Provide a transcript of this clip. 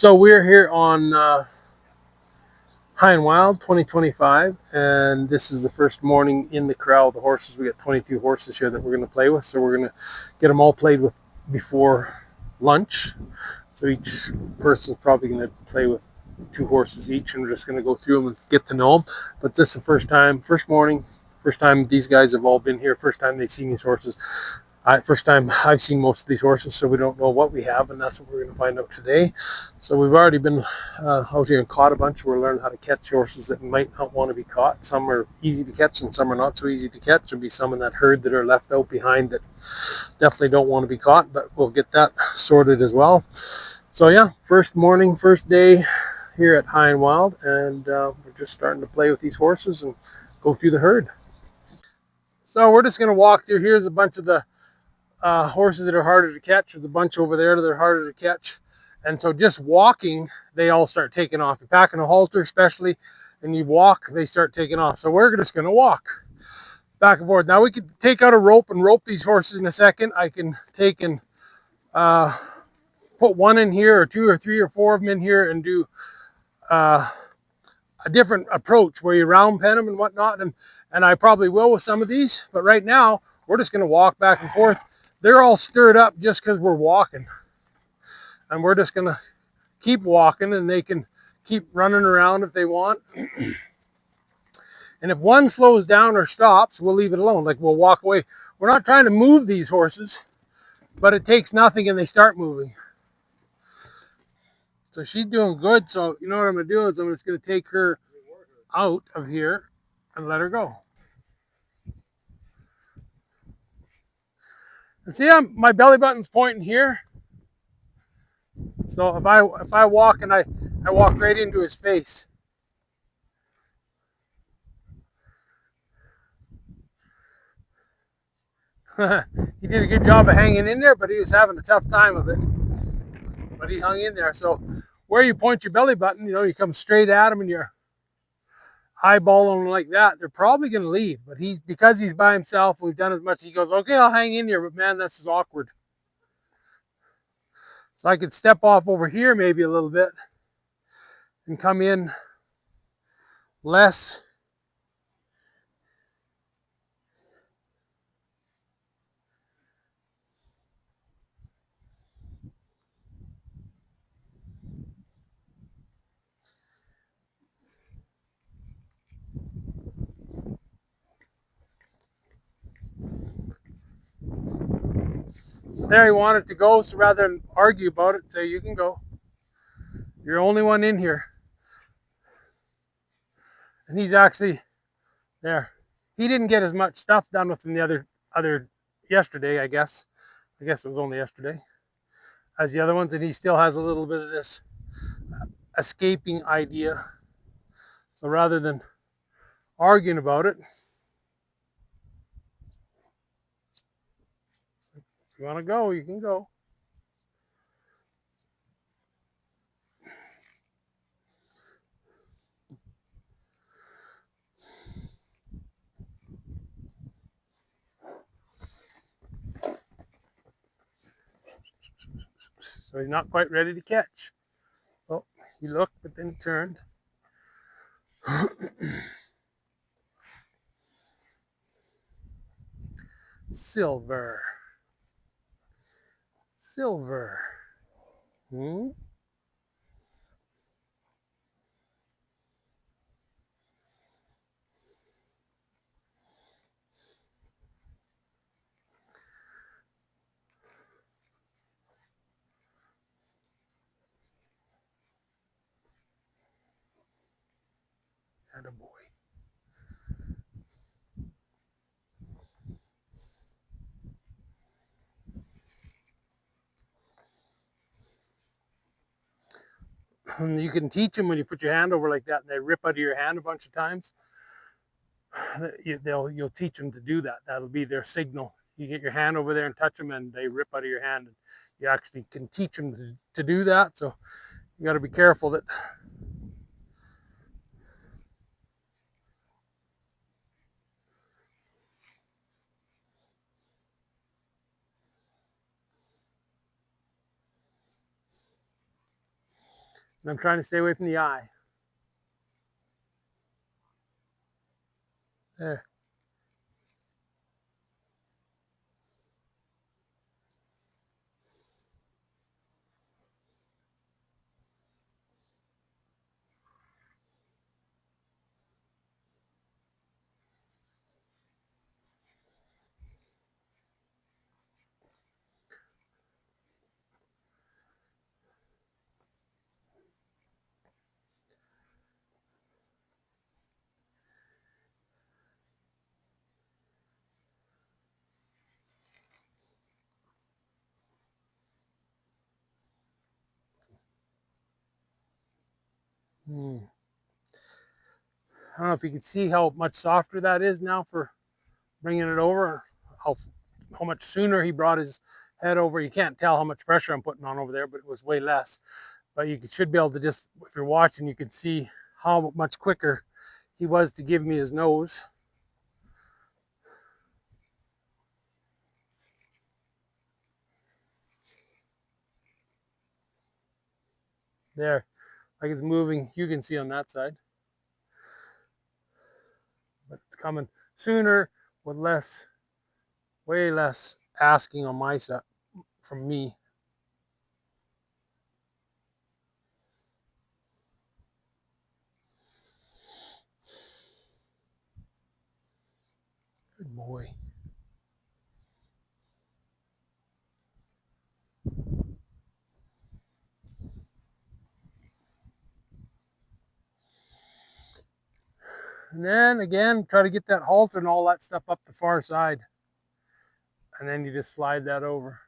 So we're here on High and Wild 2025, and this is the first morning in the corral of the horses. We got 22 horses here that we're going to play with, so we're going to get them all played with before lunch. So each person's probably going to play with two horses each, and we're just going to go through them and get to know them. But this is the first morning, first time these guys have all been here, first time they've seen these horses. First time I've seen most of these horses, so we don't know what we have, and that's what we're going to find out today. So we've already been out here and caught a bunch. We're learning how to catch horses that might not want to be caught. Some are easy to catch, and some are not so easy to catch. There'll be some in that herd that are left out behind that definitely don't want to be caught, but we'll get that sorted as well. So yeah, first morning, first day here at High and Wild, and we're just starting to play with these horses and go through the herd. So we're just going to walk through. Here's a bunch of the horses that are harder to catch. There's a bunch over there that are harder to catch. And so just walking, they all start taking off. You're packing a halter especially, and you walk, they start taking off. So we're just going to walk back and forth. Now we could take out a rope and rope these horses in a second. I can take and put one in here or two or three or four of them in here and do a different approach where you round pen them and whatnot. And I probably will with some of these. But right now, we're just going to walk back and forth. They're all stirred up just because we're walking. And we're just going to keep walking, and they can keep running around if they want. And if one slows down or stops, we'll leave it alone. Like, we'll walk away. We're not trying to move these horses, but it takes nothing and they start moving. So she's doing good. So you know what I'm going to do is I'm just going to take her out of here and let her go. And see, my belly button's pointing here. So if I walk and I walk right into his face. He did a good job of hanging in there, but he was having a tough time of it. But he hung in there. So where you point your belly button, you come straight at him and you're eyeballing him like that, they're probably going to leave. But because he's by himself, we've done as much. He goes, okay, I'll hang in here. But man, this is awkward. So I could step off over here maybe a little bit and come in less. So there he wanted to go, so rather than argue about it, say, you can go. You're the only one in here. And he's actually there. He didn't get as much stuff done with him the other yesterday, I guess. I guess it was only yesterday, as the other ones, and he still has a little bit of this escaping idea. So rather than arguing about it, if you want to go, you can go. So he's not quite ready to catch. Oh, he looked, but then he turned. Silver. Silver. Hmm? Attaboy. You can teach them when you put your hand over like that and they rip out of your hand a bunch of times. You'll teach them to do that. That'll be their signal. You get your hand over there and touch them, and they rip out of your hand. And you actually can teach them to do that. So you got to be careful that. And I'm trying to stay away from the eye. There. I don't know if you can see how much softer that is now for bringing it over. How much sooner he brought his head over. You can't tell how much pressure I'm putting on over there, but it was way less. But you should be able to just, if you're watching, you can see how much quicker he was to give me his nose. There, like it's moving. You can see on that side. But it's coming sooner with less, way less asking on my side from me. Good boy. And then again, try to get that halter and all that stuff up the far side. And then you just slide that over.